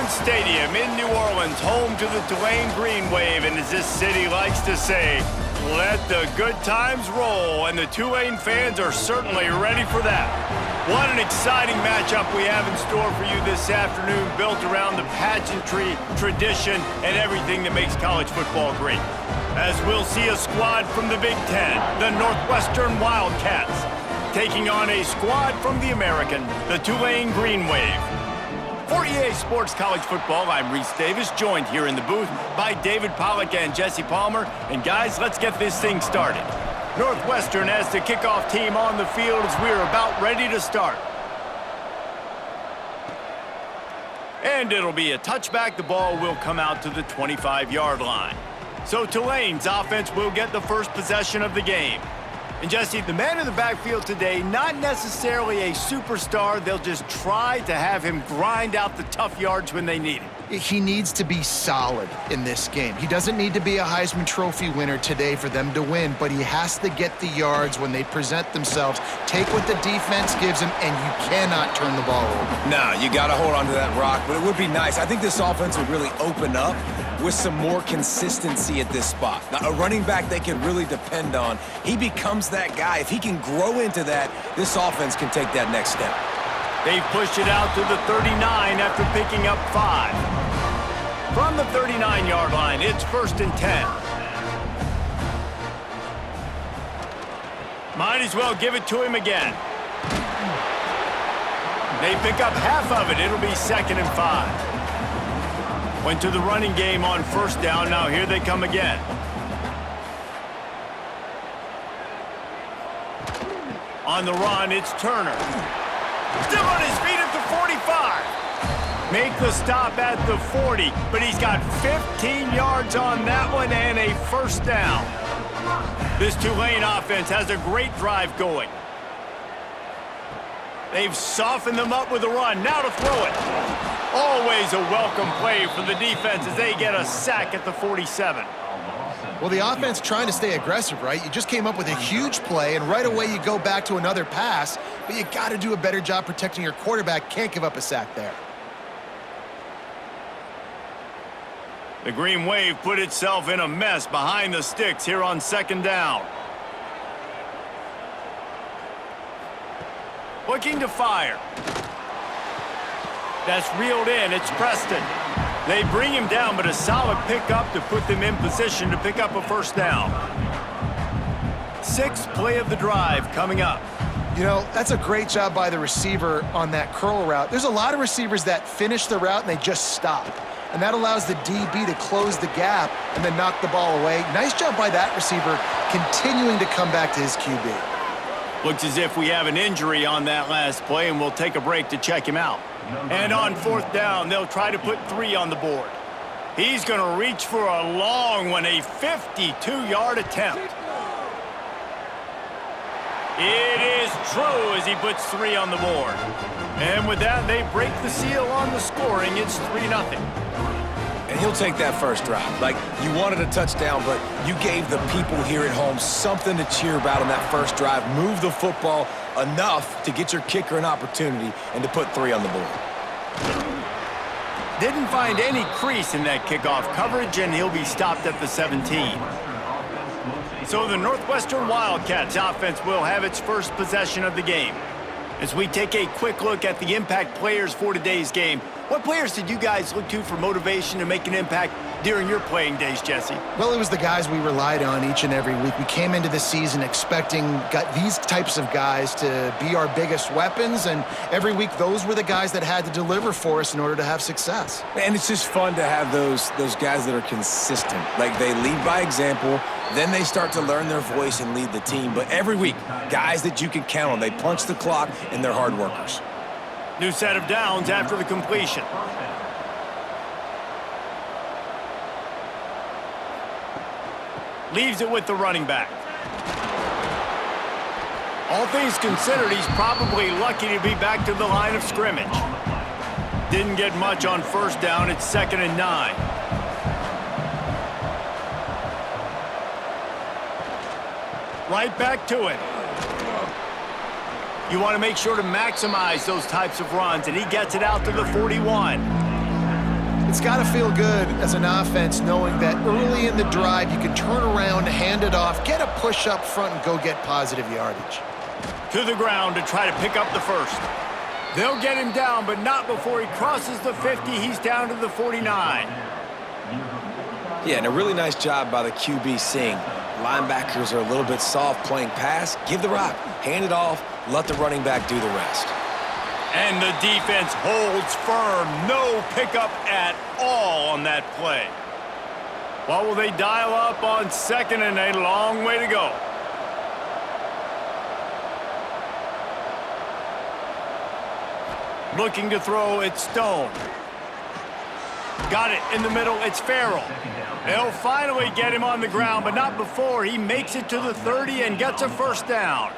Mercedes-Benz Stadium in New Orleans, home to the Tulane Green Wave, and as this city likes to say, let the good times roll, and the Tulane fans are certainly ready for that. What an exciting matchup we have in store for you this afternoon, built around the pageantry, tradition, and everything that makes college football great. As we'll see a squad from the Big Ten, the Northwestern Wildcats, taking on a squad from the American, the Tulane Green Wave. For EA Sports College Football, I'm Reese Davis, joined here in the booth by David Pollack and Jesse Palmer. And guys, let's get this thing started. Northwestern has the kickoff team on the field as we're about ready to start. And it'll be a touchback. The ball will come out to the 25-yard line. So Tulane's offense will get the first possession of the game. And Jesse, the man in the backfield today, not necessarily a superstar. They'll just try to have him grind out the tough yards when they need it. He needs to be solid in this game. He doesn't need to be a Heisman Trophy winner today for them to win, but he has to get the yards when they present themselves. Take what the defense gives him, and you cannot turn the ball over. No, you got to hold on to that rock, but it would be nice. I think this offense would really open up with some more consistency at this spot. Now, a running back they can really depend on. He becomes that guy. If he can grow into that, this offense can take that next step. They've pushed it out to the 39 after picking up 5. From the 39-yard line, it's 1st and 10. Might as well give it to him again. They pick up half of it. It'll be 2nd and 5. Went to the running game on 1st down. Now here they come again. On the run, it's Turner. Still on his feet at the 45. Make the stop at the 40, but he's got 15 yards on that one and a 1st down. This Tulane offense has a great drive going. They've softened them up with a run. Now to throw it. Always a welcome play for the defense as they get a sack at the 47. Well, the offense trying to stay aggressive, right? You just came up with a huge play, and right away you go back to another pass, but you got to do a better job protecting your quarterback. Can't give up a sack there. The Green Wave put itself in a mess behind the sticks here on 2nd down. Looking to fire. That's reeled in. It's Preston. They bring him down, but a solid pickup to put them in position to pick up a 1st down. 6th play of the drive coming up. You know, that's a great job by the receiver on that curl route. There's a lot of receivers that finish the route and they just stop. And that allows the DB to close the gap and then knock the ball away. Nice job by that receiver continuing to come back to his QB. Looks as if we have an injury on that last play, and we'll take a break to check him out. And on 4th down, they'll try to put 3 on the board. He's going to reach for a long one, a 52-yard attempt. It is true as he puts 3 on the board. And with that, they break the seal on the scoring. It's 3-0. And he'll take that first drive. Like, you wanted a touchdown, but you gave the people here at home something to cheer about on that first drive. Move the football enough to get your kicker an opportunity and to put 3 on the board. Didn't find any crease in that kickoff coverage, and he'll be stopped at the 17. So the Northwestern Wildcats offense will have its first possession of the game. As we take a quick look at the impact players for today's game, what players did you guys look to for motivation to make an impact during your playing days, Jesse? Well, it was the guys we relied on each and every week. We came into the season expecting these types of guys to be our biggest weapons, and every week those were the guys that had to deliver for us in order to have success. And it's just fun to have those guys that are consistent. Like, they lead by example, then they start to learn their voice and lead the team. But every week, guys that you can count on. They punch the clock, and they're hard workers. New set of downs after the completion. Leaves it with the running back. All things considered, he's probably lucky to be back to the line of scrimmage. Didn't get much on 1st down. It's 2nd and 9. Right back to it. You want to make sure to maximize those types of runs, and he gets it out to the 41. It's got to feel good as an offense knowing that early in the drive you can turn around, hand it off, get a push up front, and go get positive yardage. To the ground to try to pick up the first. They'll get him down, but not before he crosses the 50. He's down to the 49. Yeah, and a really nice job by the QB seeing linebackers are a little bit soft playing pass. Give the rock, hand it off, let the running back do the rest. And the defense holds firm. No pickup at all on that play. What will they dial up on 2nd and a long way to go? Looking to throw, it's Stone. Got it in the middle, it's Farrell. They'll finally get him on the ground, but not before he makes it to the 30 and gets a first down.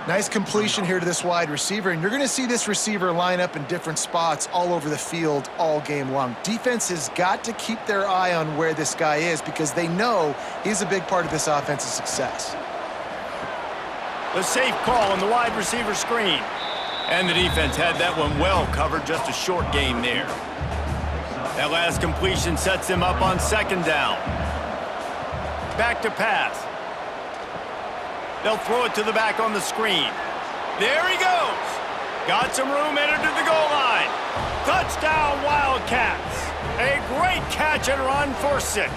Nice completion here to this wide receiver, and you're going to see this receiver line up in different spots all over the field all game long. Defense has got to keep their eye on where this guy is because they know he's a big part of this offense's success. The safe call on the wide receiver screen. And the defense had that one well covered, just a short gain there. That last completion sets him up on 2nd down. Back to pass. They'll throw it to the back on the screen. There he goes. Got some room, entered to the goal line. Touchdown, Wildcats. A great catch and run for 6.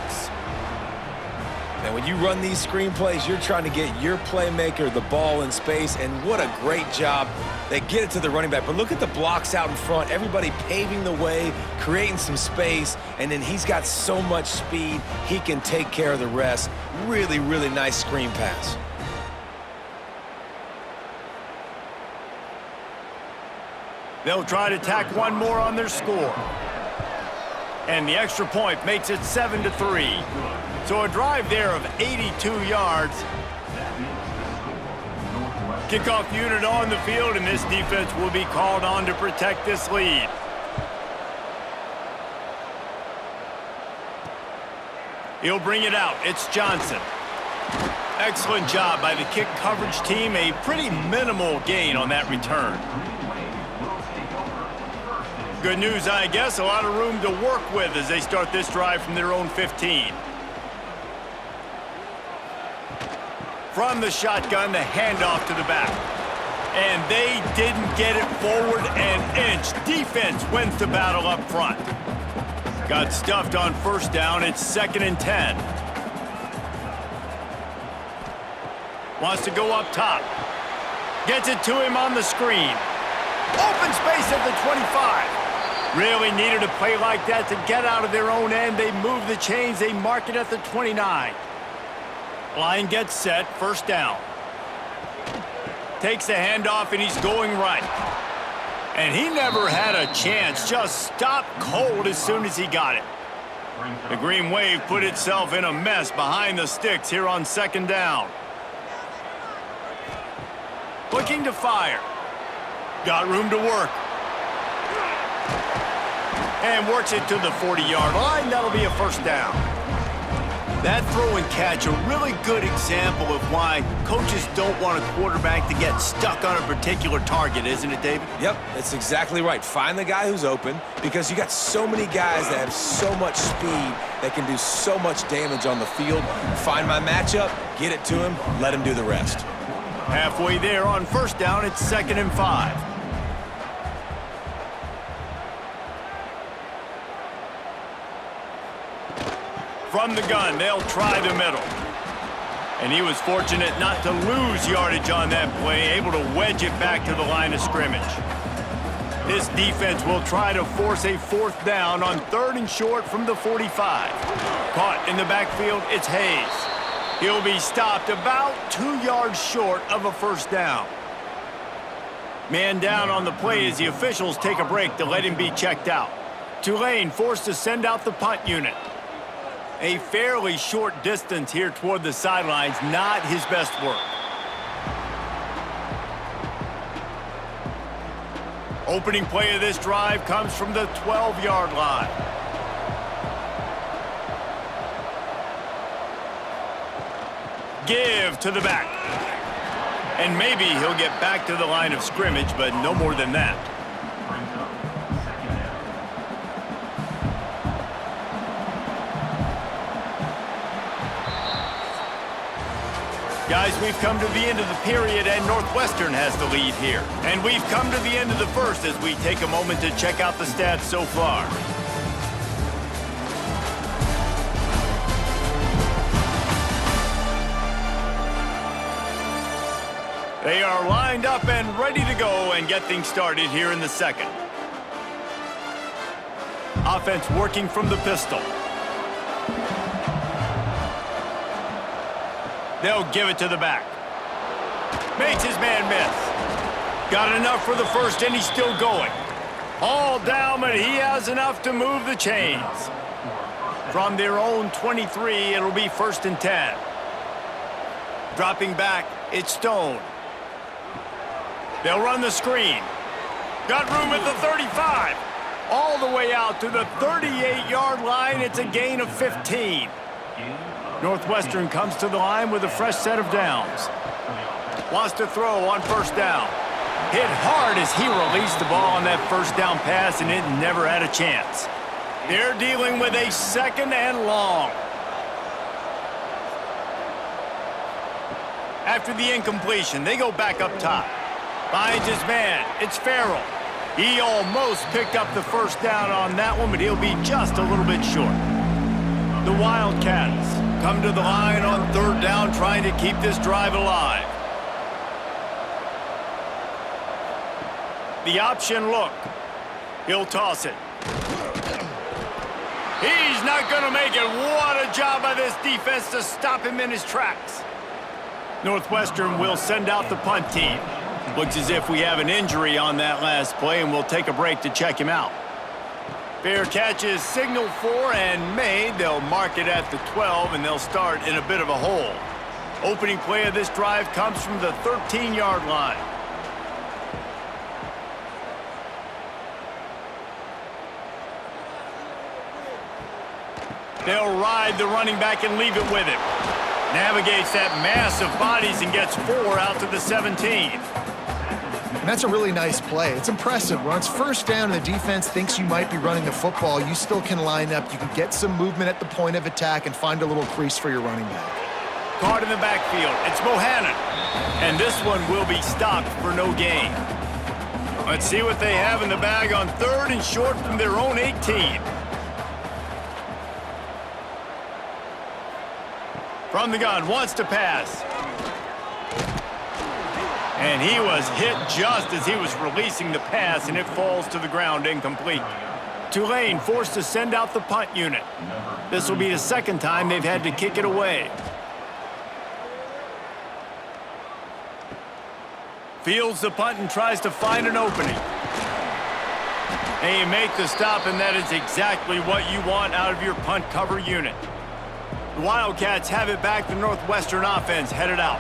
And when you run these screenplays, you're trying to get your playmaker the ball in space, and what a great job. They get it to the running back, but look at the blocks out in front. Everybody paving the way, creating some space, and then he's got so much speed, he can take care of the rest. Really, really nice screen pass. They'll try to tack one more on their score. And the extra point makes it 7-3. So a drive there of 82 yards. Kickoff unit on the field, and this defense will be called on to protect this lead. He'll bring it out. It's Johnson. Excellent job by the kick coverage team. A pretty minimal gain on that return. Good news, I guess. A lot of room to work with as they start this drive from their own 15. From the shotgun, the handoff to the back. And they didn't get it forward an inch. Defense wins the battle up front. Got stuffed on 1st down. It's 2nd and 10. Wants to go up top. Gets it to him on the screen. Open space at the 25. Really needed a play like that to get out of their own end. They move the chains. They mark it at the 29. Line gets set. 1st down. Takes the handoff, and he's going right. And he never had a chance. Just stopped cold as soon as he got it. The Green Wave put itself in a mess behind the sticks here on 2nd down. Looking to fire. Got room to work. And works it to the 40-yard line. That'll be a 1st down. That throw and catch, a really good example of why coaches don't want a quarterback to get stuck on a particular target, isn't it, David? Yep, that's exactly right. Find the guy who's open, because you got so many guys that have so much speed that can do so much damage on the field. Find my matchup, get it to him, let him do the rest. Halfway there on 1st down, it's 2nd and 5. From the gun, they'll try the middle. And he was fortunate not to lose yardage on that play, able to wedge it back to the line of scrimmage. This defense will try to force a 4th down on 3rd and short from the 45. Caught in the backfield, it's Hayes. He'll be stopped about 2 yards short of a 1st down. Man down on the play as the officials take a break to let him be checked out. Tulane forced to send out the punt unit. A fairly short distance here toward the sidelines, not his best work. Opening play of this drive comes from the 12-yard line. Give to the back. And maybe he'll get back to the line of scrimmage, but no more than that. Guys, we've come to the end of the period, and Northwestern has the lead here. And we've come to the end of the first as we take a moment to check out the stats so far. They are lined up and ready to go and get things started here in the second. Offense working from the pistol. They'll give it to the back. Makes his man miss. Got enough for the first, and he's still going. All down, but he has enough to move the chains. From their own 23, it'll be 1st and 10. Dropping back, it's Stone. They'll run the screen. Got room at the 35. All the way out to the 38-yard line. It's a gain of 15. Northwestern comes to the line with a fresh set of downs. Wants to throw on 1st down. Hit hard as he released the ball on that 1st down pass, and it never had a chance. They're dealing with a 2nd and long. After the incompletion, they go back up top. Finds his man. It's Farrell. He almost picked up the 1st down on that one, but he'll be just a little bit short. The Wildcats come to the line on 3rd down, trying to keep this drive alive. The option look. He'll toss it. He's not going to make it. What a job by this defense to stop him in his tracks. Northwestern will send out the punt team. Looks as if we have an injury on that last play, and we'll take a break to check him out. Fair catch is signaled for and made. They'll mark it at the 12, and they'll start in a bit of a hole. Opening play of this drive comes from the 13-yard line. They'll ride the running back and leave it with him. Navigates that mass of bodies and gets 4 out to the 17. And that's a really nice play. It's impressive. When it's 1st down and the defense thinks you might be running the football, you still can line up. You can get some movement at the point of attack and find a little crease for your running back. Caught in the backfield. It's Bohannon. And this one will be stopped for no gain. Let's see what they have in the bag on 3rd and short from their own 18. From the gun, wants to pass. And he was hit just as he was releasing the pass, and it falls to the ground incomplete. Tulane forced to send out the punt unit. This will be the 2nd time they've had to kick it away. Fields the punt and tries to find an opening. They make the stop, and that is exactly what you want out of your punt cover unit. The Wildcats have it back. The Northwestern offense headed out.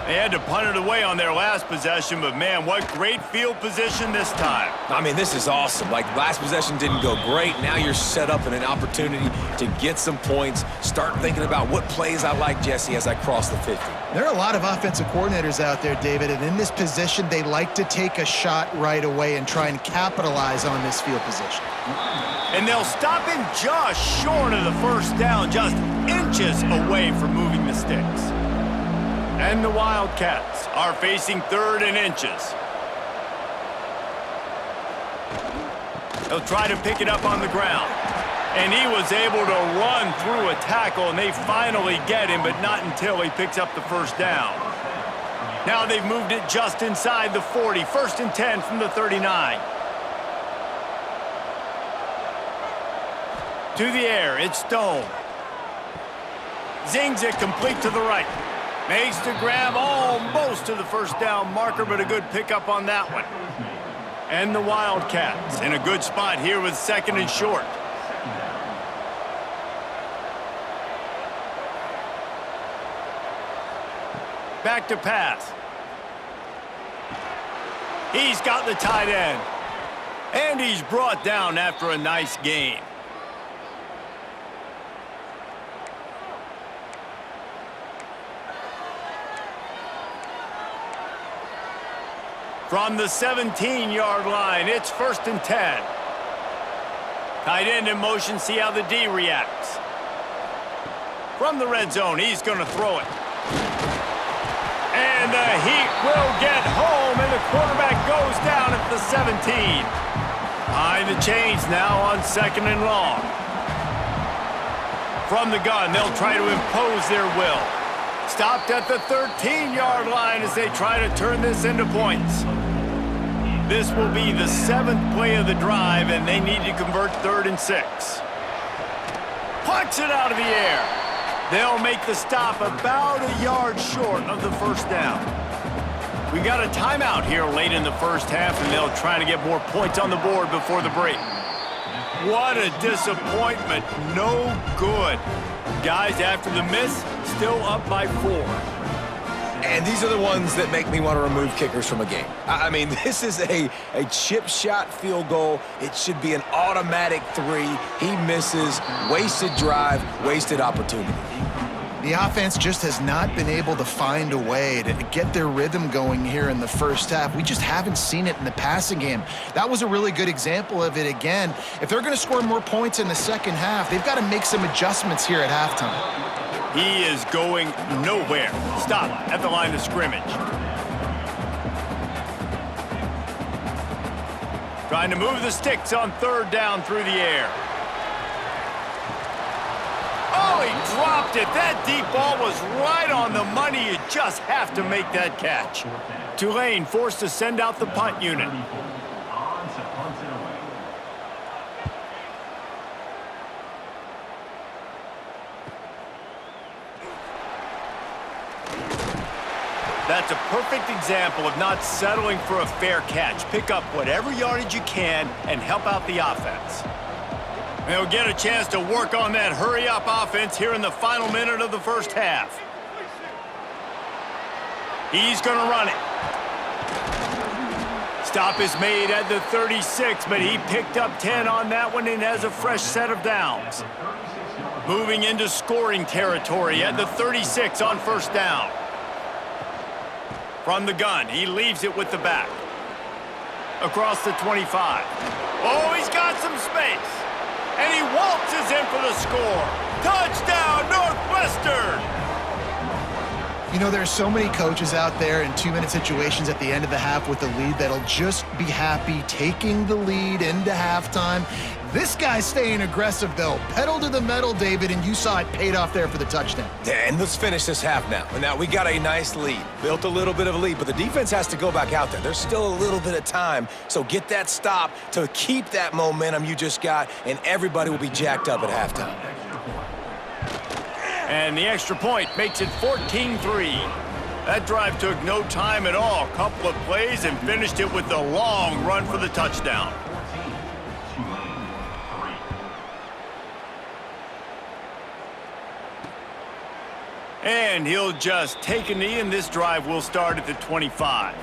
They had to punt it away on their last possession, but man, what great field position this time. I mean, this is awesome. Like, last possession didn't go great. Now you're set up in an opportunity to get some points. Start thinking about what plays I like, Jesse, as I cross the 50. There are a lot of offensive coordinators out there, David, and in this position, they like to take a shot right away and try and capitalize on this field position. And they'll stop him just short of the 1st down, just inches away from moving the sticks. And the Wildcats are facing 3rd and inches. They'll try to pick it up on the ground. And he was able to run through a tackle, and they finally get him, but not until he picks up the 1st down. Now they've moved it just inside the 40, 1st and 10 from the 39. To the air, it's Stone. Zings it complete to the right. Makes the grab almost to the 1st down marker, but a good pickup on that one. And the Wildcats in a good spot here with 2nd and short. Back to pass. He's got the tight end. And he's brought down after a nice gain. From the 17-yard line, it's 1st and 10. Tight end in motion, see how the D reacts. From the red zone, he's going to throw it. And the Heat will get home, and the quarterback goes down at the 17. Behind the chains now on 2nd and long. From the gun, they'll try to impose their will. Stopped at the 13-yard line as they try to turn this into points. This will be the 7th play of the drive, and they need to convert 3rd and 6. Punts it out of the air. They'll make the stop about a yard short of the first down. We got a timeout here late in the first half, and they'll try to get more points on the board before the break. What a disappointment. No good. Guys, after the miss, still up by 4. And these are the ones that make me want to remove kickers from a game. I mean, this is a chip shot field goal. It should be an automatic 3. He misses. Wasted drive, wasted opportunity. The offense just has not been able to find a way to get their rhythm going here in the first half. We just haven't seen it in the passing game. That was a really good example of it again. If they're going to score more points in the second half, they've got to make some adjustments here at halftime. He is going nowhere. Stop at the line of scrimmage. Trying to move the sticks on 3rd down through the air. Oh, he dropped it. That deep ball was right on the money. You just have to make that catch. Tulane forced to send out the punt unit. That's a perfect example of not settling for a fair catch. Pick up whatever yardage you can and help out the offense. They'll get a chance to work on that hurry-up offense here in the final minute of the first half. He's going to run it. Stop is made at the 36, but he picked up 10 on that one and has a fresh set of downs. Moving into scoring territory at the 36 on 1st down. From the gun, he leaves it with the back. Across the 25. Oh, he's got some space. And he waltzes in for the score. Touchdown, Northwestern! You know, there's so many coaches out there in 2-minute situations at the end of the half with the lead that'll just be happy taking the lead into halftime. This guy's staying aggressive, though. Pedal to the metal, David, and you saw it paid off there for the touchdown. And let's finish this half now. Now, we got a nice lead. Built a little bit of a lead, but the defense has to go back out there. There's still a little bit of time, so get that stop to keep that momentum you just got, and everybody will be jacked up at halftime. And the extra point makes it 14-3. That drive took no time at all. Couple of plays and finished it with a long run for the touchdown. And he'll just take a knee, and this drive will start at the 25.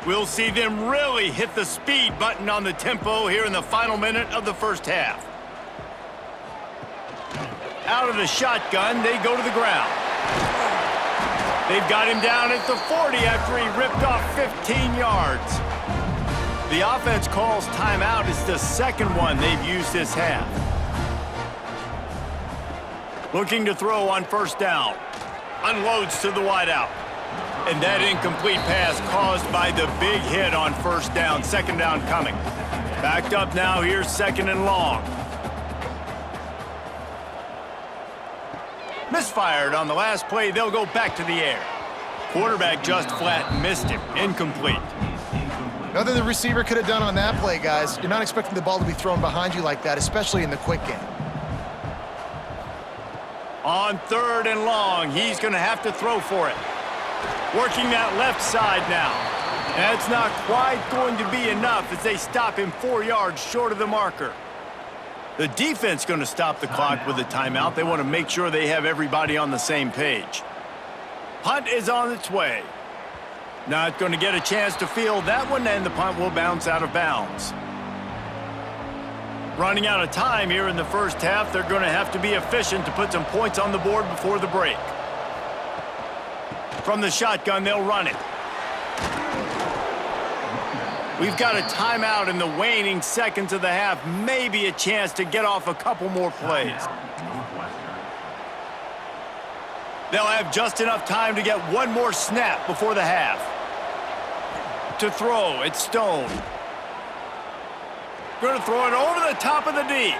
We'll see them really hit the speed button on the tempo here in the final minute of the first half. Out of the shotgun, they go to the ground. They've got him down at the 40 after he ripped off 15 yards. The offense calls timeout. It's the second one they've used this half. Looking to throw on 1st down. Unloads to the wideout. And that incomplete pass caused by the big hit on 1st down. 2nd down coming. Backed up now. Here's 2nd and long. Misfired on the last play. They'll go back to the air. Quarterback just flat missed him. Incomplete. Nothing the receiver could have done on that play, guys. You're not expecting the ball to be thrown behind you like that, especially in the quick game. On 3rd and long, he's going to have to throw for it. Working that left side now. That's not quite going to be enough as they stop him 4 yards short of the marker. The defense going to stop the clock with a timeout. They want to make sure they have everybody on the same page. Punt is on its way. Not going to get a chance to field that one, and the punt will bounce out of bounds. Running out of time here in the first half. They're going to have to be efficient to put some points on the board before the break. From the shotgun, they'll run it. We've got a timeout in the waning seconds of the half. Maybe a chance to get off a couple more plays. They'll have just enough time to get one more snap before the half. To throw, it's Stone. Going to throw it over the top of the D.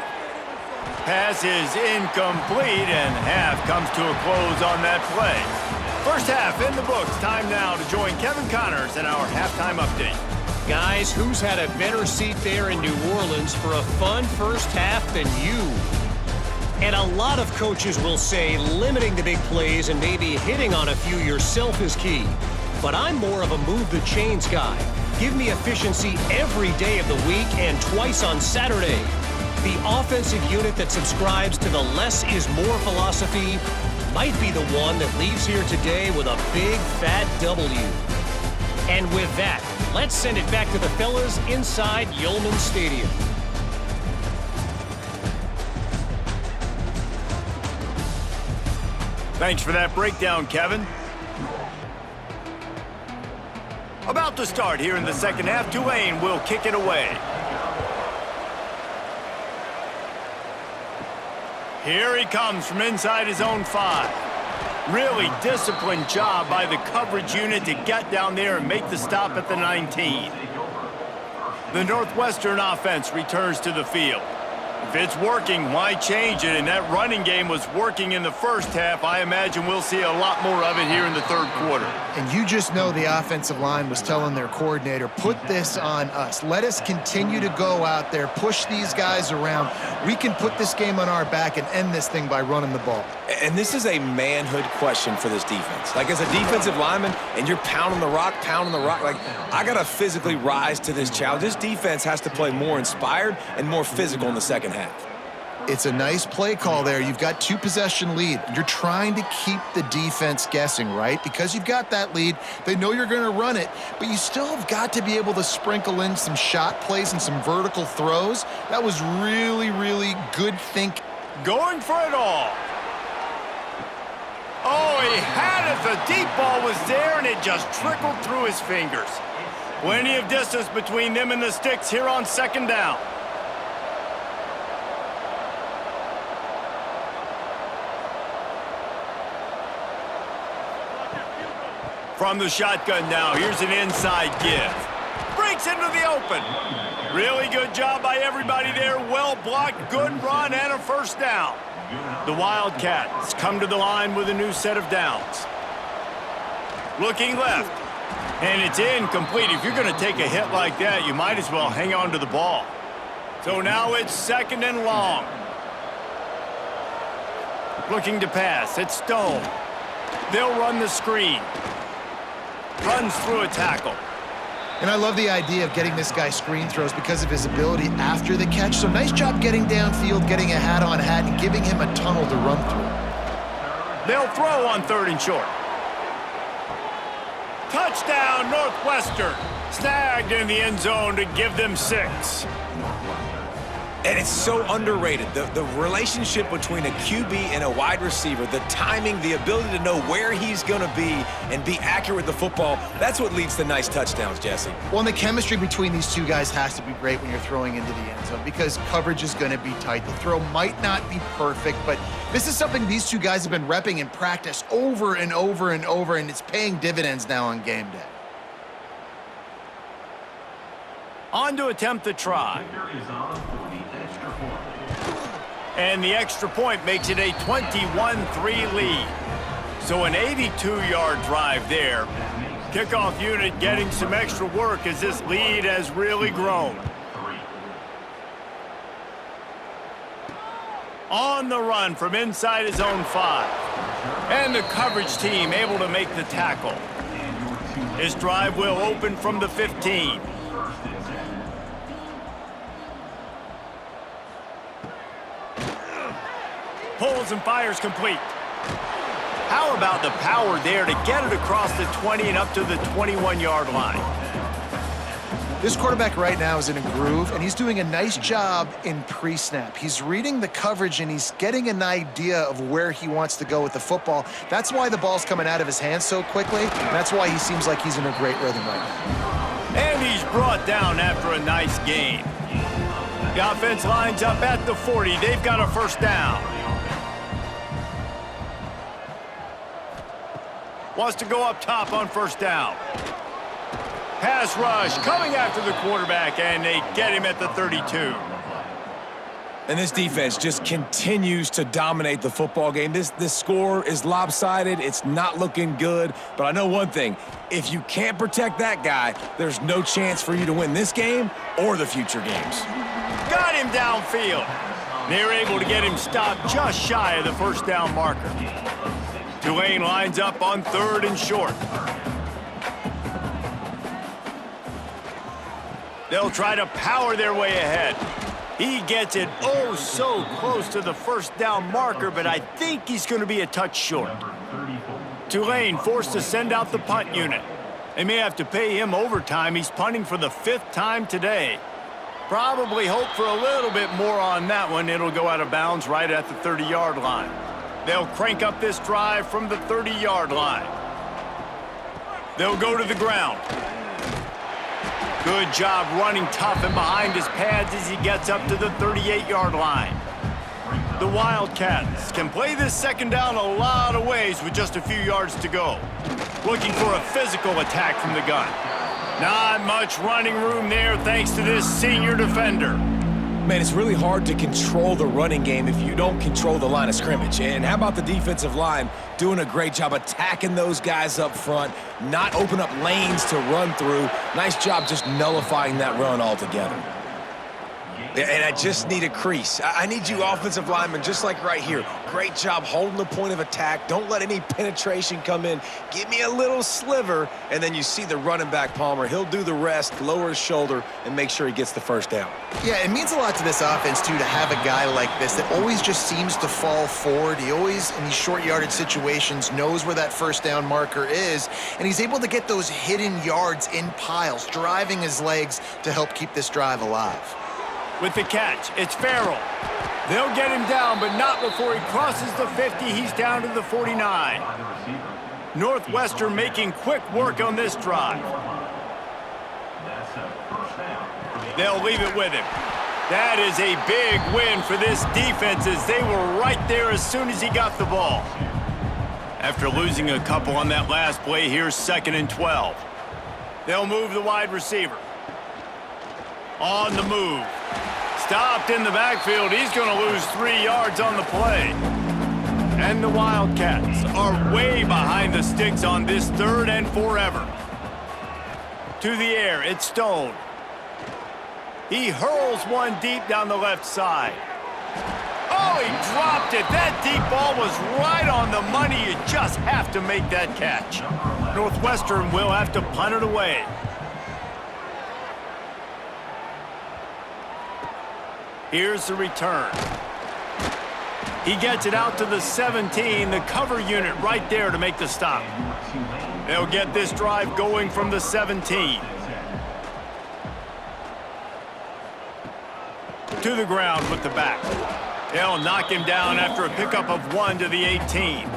Pass is incomplete, and half comes to a close on that play. First half in the books. Time now to join Kevin Connors in our halftime update. Guys, who's had a better seat there in New Orleans for a fun first half than you? And a lot of coaches will say limiting the big plays and maybe hitting on a few yourself is key. But I'm more of a move the chains guy. Give me efficiency every day of the week and twice on Saturday. The offensive unit that subscribes to the less is more philosophy might be the one that leaves here today with a big fat W. And with that, let's send it back to the fellas inside Yulman Stadium. Thanks for that breakdown, Kevin. About to start here in the second half, Tulane will kick it away. Here he comes from inside his own 5. Really disciplined job by the coverage unit to get down there and make the stop at the 19. The Northwestern offense returns to the field. If it's working, why change it? And that running game was working in the first half. I imagine we'll see a lot more of it here in the third quarter. And you just know the offensive line was telling their coordinator, put this on us. Let us continue to go out there, push these guys around. We can put this game on our back and end this thing by running the ball. And this is a manhood question for this defense. Like, as a defensive lineman, and you're pounding the rock, like, I got to physically rise to this challenge. This defense has to play more inspired and more physical in the second half. It's a nice play call there. You've got 2-possession lead. You're trying to keep the defense guessing, right? Because you've got that lead. They know you're going to run it, but you still have got to be able to sprinkle in some shot plays and some vertical throws. That was really, really good think. Going for it all. Oh, he had it. The deep ball was there, and it just trickled through his fingers. Plenty of distance between them and the sticks here on second down. From the shotgun now, here's an inside give. Breaks into the open. Really good job by everybody there. Well blocked, good run, and a first down. The Wildcats come to the line with a new set of downs. Looking left, and it's incomplete. If you're going to take a hit like that, you might as well hang on to the ball. So now it's second and long. Looking to pass, it's Stone. They'll run the screen. Runs through a tackle. And I love the idea of getting this guy screen throws because of his ability after the catch. So nice job getting downfield, getting a hat-on hat, and giving him a tunnel to run through. They'll throw on third and short. Touchdown, Northwestern. Snagged in the end zone to give them 6. And it's so underrated. The relationship between a QB and a wide receiver, the timing, the ability to know where he's going to be and be accurate with the football, that's what leads to nice touchdowns, Jesse. Well, and the chemistry between these two guys has to be great when you're throwing into the end zone because coverage is going to be tight. The throw might not be perfect, but this is something these two guys have been repping in practice over and over and over, and it's paying dividends now on game day. On to attempt the try. And the extra point makes it a 21-3 lead. So an 82-yard drive there. Kickoff unit getting some extra work as this lead has really grown. On the run from inside his own 5. And the coverage team able to make the tackle. His drive will open from the 15. Pulls and fires complete. How about the power there to get it across the 20 and up to the 21-yard line? This quarterback right now is in a groove, and he's doing a nice job in pre-snap. He's reading the coverage, and he's getting an idea of where he wants to go with the football. That's why the ball's coming out of his hands so quickly, and that's why he seems like he's in a great rhythm right now. And he's brought down after a nice gain. The offense lines up at the 40. They've got a first down. Wants to go up top on first down. Pass rush coming after the quarterback, and they get him at the 32. And this defense just continues to dominate the football game. This score is lopsided. It's not looking good. But I know one thing. If you can't protect that guy, there's no chance for you to win this game or the future games. Got him downfield. They're able to get him stopped just shy of the first down marker. Tulane lines up on 3rd and short. They'll try to power their way ahead. He gets it oh so close to the first down marker, but I think he's going to be a touch short. Tulane forced to send out the punt unit. They may have to pay him overtime. He's punting for the 5th time today. Probably hope for a little bit more on that one. It'll go out of bounds right at the 30-yard line. They'll crank up this drive from the 30-yard line. They'll go to the ground. Good job running tough and behind his pads as he gets up to the 38-yard line. The Wildcats can play this second down a lot of ways with just a few yards to go. Looking for a physical attack from the gun. Not much running room there thanks to this senior defender. Man, it's really hard to control the running game if you don't control the line of scrimmage. And how about the defensive line doing a great job attacking those guys up front, not open up lanes to run through. Nice job just nullifying that run altogether. And I just need a crease. I need you offensive linemen, just like right here. Great job holding the point of attack. Don't let any penetration come in. Give me a little sliver, and then you see the running back, Palmer. He'll do the rest, lower his shoulder, and make sure he gets the first down. Yeah, it means a lot to this offense, too, to have a guy like this that always just seems to fall forward. He always, in these short yardage situations, knows where that first down marker is, and he's able to get those hidden yards in piles, driving his legs to help keep this drive alive. With the catch, it's Farrell. They'll get him down, but not before he crosses the 50. He's down to the 49. Northwestern making quick work on this drive. They'll leave it with him. That is a big win for this defense as they were right there as soon as he got the ball. After losing a couple on that last play, here's 2nd and 12. They'll move the wide receiver. On the move. Stopped in the backfield. He's going to lose 3 yards on the play. And the Wildcats are way behind the sticks on this 3rd and forever. To the air, it's Stone. He hurls one deep down the left side. Oh, he dropped it. That deep ball was right on the money. You just have to make that catch. Northwestern will have to punt it away. Here's the return. He gets it out to the 17, the cover unit right there to make the stop. They'll get this drive going from the 17. To the ground with the back. They'll knock him down after a pickup of 1 to the 18.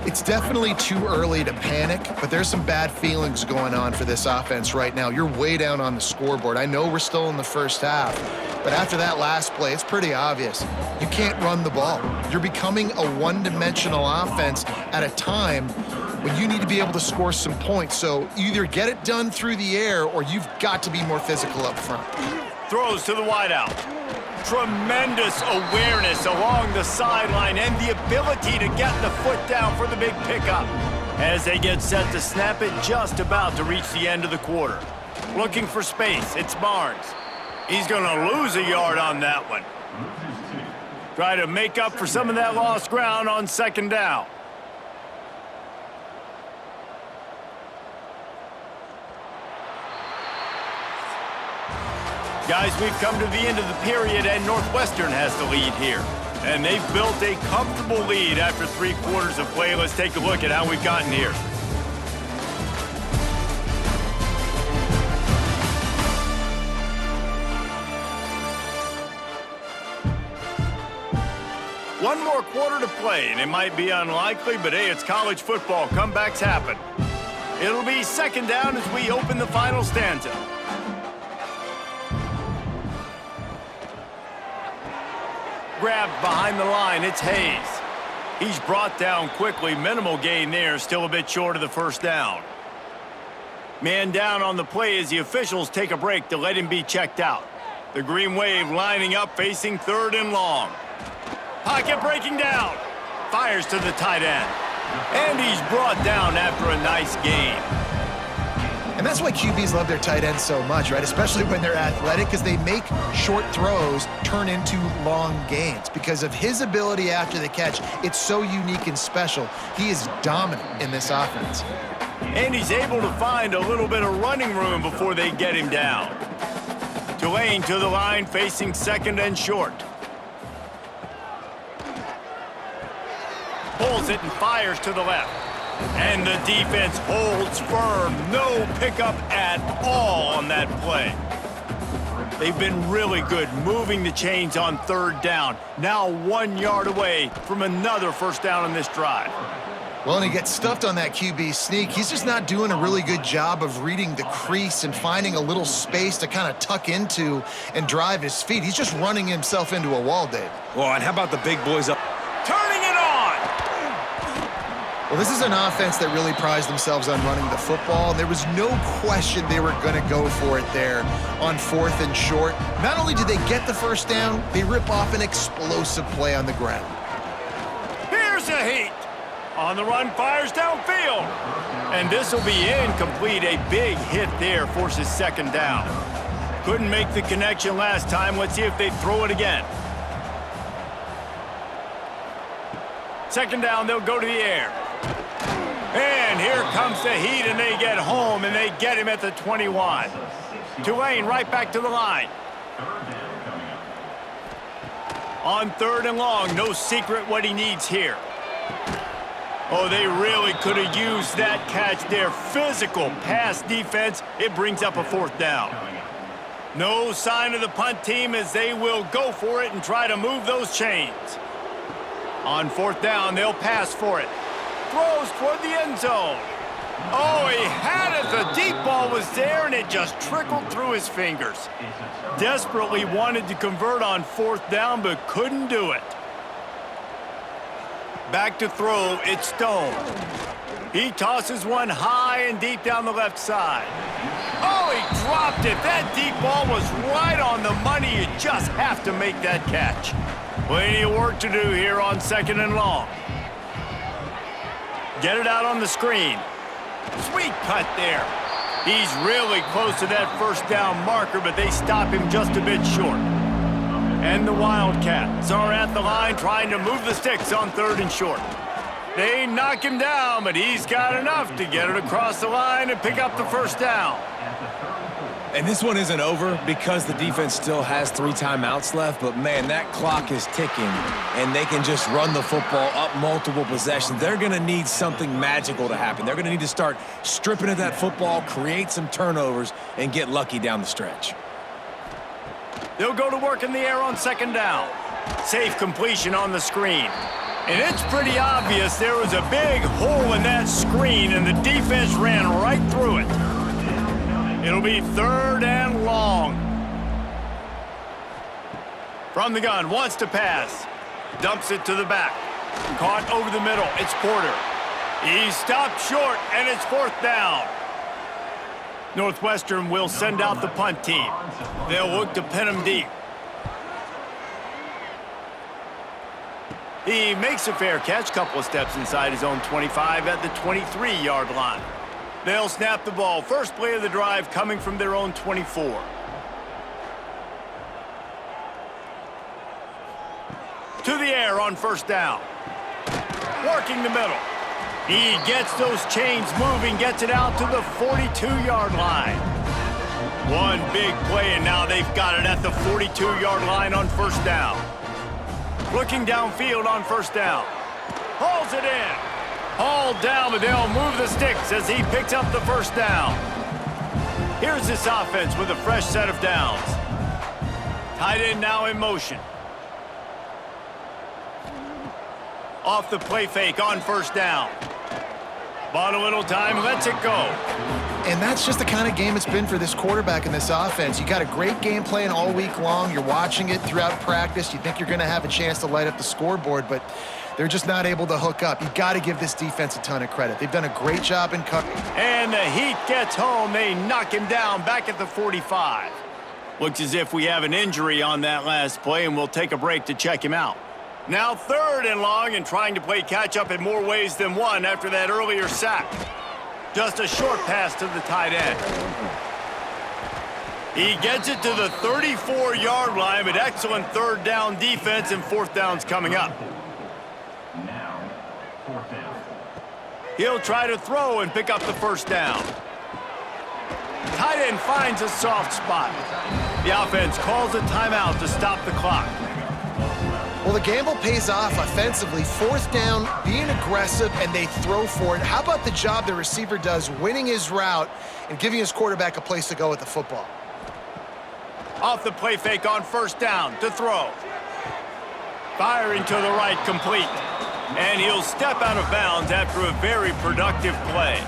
It's definitely too early to panic, but there's some bad feelings going on for this offense right now. You're way down on the scoreboard. I know we're still in the first half, but after that last play, it's pretty obvious. You can't run the ball. You're becoming a one-dimensional offense at a time when you need to be able to score some points. So either get it done through the air or you've got to be more physical up front. Throws to the wideout. Tremendous awareness along the sideline and the ability to get the foot down for the big pickup. As they get set to snap it, just about to reach the end of the quarter. Looking for space, it's Barnes. He's going to lose a yard on that one. Try to make up for some of that lost ground on 2nd down. Guys, we've come to the end of the period, and Northwestern has the lead here. And they've built a comfortable lead after 3 quarters of play. Let's take a look at how we've gotten here. One more quarter to play, and it might be unlikely, but hey, it's college football. Comebacks happen. It'll be 2nd down as we open the final stanza. Grabbed behind the line, it's Hayes. He's brought down quickly. Minimal gain there. Still a bit short of the first down. Man down on the play as the officials take a break to let him be checked out. The Green Wave lining up, facing 3rd and long. Pocket breaking down. Fires to the tight end. And he's brought down after a nice gain. And that's why QBs love their tight ends so much, right? Especially when they're athletic, because they make short throws turn into long gains. Because of his ability after the catch, it's so unique and special. He is dominant in this offense. And he's able to find a little bit of running room before they get him down. Tulane to the line, facing 2nd and short. Pulls it and fires to the left. And the defense holds firm. No pickup at all on that play. They've been really good moving the chains on 3rd down. Now 1 yard away from another first down on this drive. Well, and he gets stuffed on that QB sneak. He's just not doing a really good job of reading the crease and finding a little space to kind of tuck into and drive his feet. He's just running himself into a wall, Dave. Well, and how about the big boys up? Turning it on! Well, this is an offense that really prized themselves on running the football, and there was no question they were going to go for it there on 4th and short. Not only did they get the first down, they rip off an explosive play on the ground. Here's a heat. On the run, fires downfield. And this will be incomplete. A big hit there forces 2nd down. Couldn't make the connection last time. Let's see if they throw it again. 2nd down, they'll go to the air. And here comes the heat, and they get home, and they get him at the 21. Tulane right back to the line. On 3rd and long, no secret what he needs here. Oh, they really could have used that catch there. Physical pass defense. It brings up a 4th down. No sign of the punt team as they will go for it and try to move those chains. On 4th down, they'll pass for it. Throws toward the end zone. Oh, he had it. The deep ball was there, and it just trickled through his fingers. Desperately wanted to convert on 4th down, but couldn't do it. Back to throw, it's Stone. He tosses one high and deep down the left side. Oh, he dropped it. That deep ball was right on the money. You just have to make that catch. Plenty of work to do here on 2nd and long. Get it out on the screen. Sweet cut there. He's really close to that first down marker, but they stop him just a bit short. And the Wildcats are at the line trying to move the sticks on 3rd and short. They knock him down, but he's got enough to get it across the line and pick up the first down. And this one isn't over because the defense still has 3 timeouts left, but man, that clock is ticking, and they can just run the football up multiple possessions. They're going to need something magical to happen. They're going to need to start stripping at that football, create some turnovers, and get lucky down the stretch. They'll go to work in the air on 2nd down. Safe completion on the screen. And it's pretty obvious there was a big hole in that screen, and the defense ran right through it. It'll be 3rd and long. From the gun, wants to pass. Dumps it to the back. Caught over the middle, it's Porter. He stopped short, and it's 4th down. Northwestern will send out the punt team. They'll look to pin him deep. He makes a fair catch, couple of steps inside his own 25 at the 23-yard line. They'll snap the ball. First play of the drive coming from their own 24. To the air on 1st down. Working the middle. He gets those chains moving, gets it out to the 42-yard line. One big play, and now they've got it at the 42-yard line on 1st down. Looking downfield on 1st down. Hauls it in. Hauled down, but they'll move the sticks as he picks up the 1st down. Here's this offense with a fresh set of downs. Tight end now in motion. Off the play fake on 1st down. Bought a little time, lets it go. And that's just the kind of game it's been for this quarterback and this offense. You got a great game plan all week long. You're watching it throughout practice. You think you're going to have a chance to light up the scoreboard, but they're just not able to hook up. You got to give this defense a ton of credit. They've done a great job in cover. And the Heat gets home. They knock him down back at the 45. Looks as if we have an injury on that last play, and we'll take a break to check him out. Now 3rd and long and trying to play catch-up in more ways than one after that earlier sack. Just a short pass to the tight end. He gets it to the 34-yard line, but excellent 3rd down defense, and 4th down's coming up. Now, 4th down. He'll try to throw and pick up the 1st down. Tight end finds a soft spot. The offense calls a timeout to stop the clock. Well, the gamble pays off offensively. 4th down, being aggressive, and they throw for it. How about the job the receiver does winning his route and giving his quarterback a place to go with the football? Off the play fake on 1st down to throw. Firing to the right, complete. And he'll step out of bounds after a very productive play.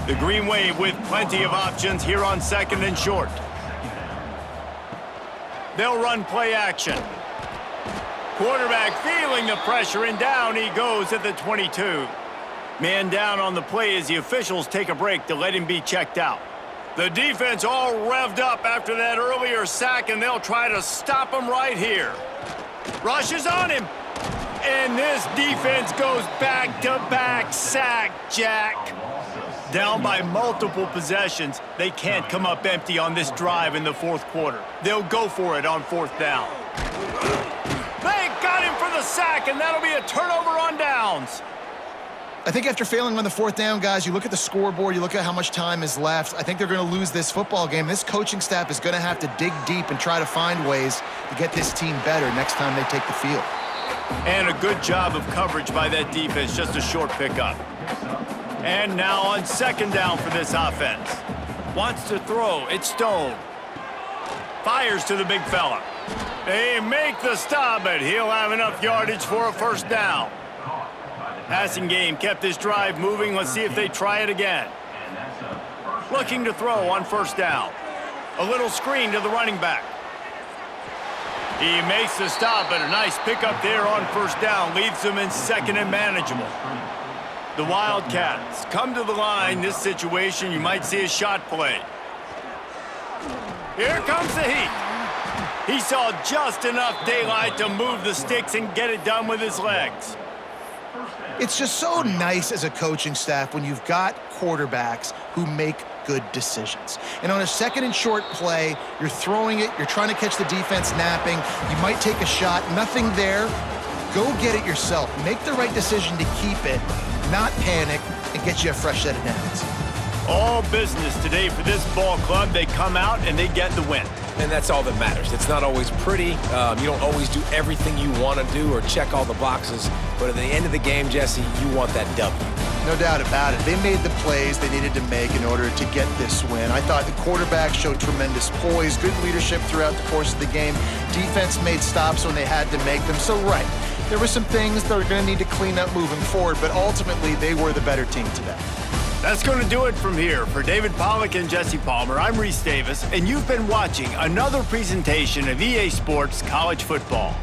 The Green Wave with plenty of options here on 2nd and short. They'll run play action. Quarterback feeling the pressure, and down he goes at the 22. Man down on the play as the officials take a break to let him be checked out. The defense all revved up after that earlier sack, and they'll try to stop him right here. Rushes on him. And this defense goes back-to-back sack, Jack. Down by multiple possessions, they can't come up empty on this drive in the 4th quarter. They'll go for it on 4th down. They got him for the sack, and that'll be a turnover on downs. I think after failing on the 4th down, guys, you look at the scoreboard, you look at how much time is left. I think they're going to lose this football game. This coaching staff is going to have to dig deep and try to find ways to get this team better next time they take the field. And a good job of coverage by that defense, just a short pickup. And now on 2nd down for this offense. Wants to throw, it's Stone. Fires to the big fella. They make the stop, but he'll have enough yardage for a 1st down. Passing game kept this drive moving. Let's see if they try it again. Looking to throw on 1st down. A little screen to the running back. He makes the stop, but a nice pickup there on 1st down. Leaves them in 2nd and manageable. The Wildcats come to the line. This situation, you might see a shot play. Here comes the Heat. He saw just enough daylight to move the sticks and get it done with his legs. It's just so nice as a coaching staff when you've got quarterbacks who make good decisions. And on a 2nd and short play, you're throwing it, you're trying to catch the defense napping, you might take a shot, nothing there. Go get it yourself. Make the right decision to keep it, not panic, and get you a fresh set of downs. All business today for this ball club. They come out and they get the win. And that's all that matters. It's not always pretty. You don't always do everything you want to do or check all the boxes. But at the end of the game, Jesse, you want that W. No doubt about it. They made the plays they needed to make in order to get this win. I thought the quarterback showed tremendous poise, good leadership throughout the course of the game. Defense made stops when they had to make them. So, right, there were some things they're going to need to clean up moving forward, but ultimately they were the better team today. That's going to do it from here. For David Pollack and Jesse Palmer, I'm Reese Davis, and you've been watching another presentation of EA Sports College Football.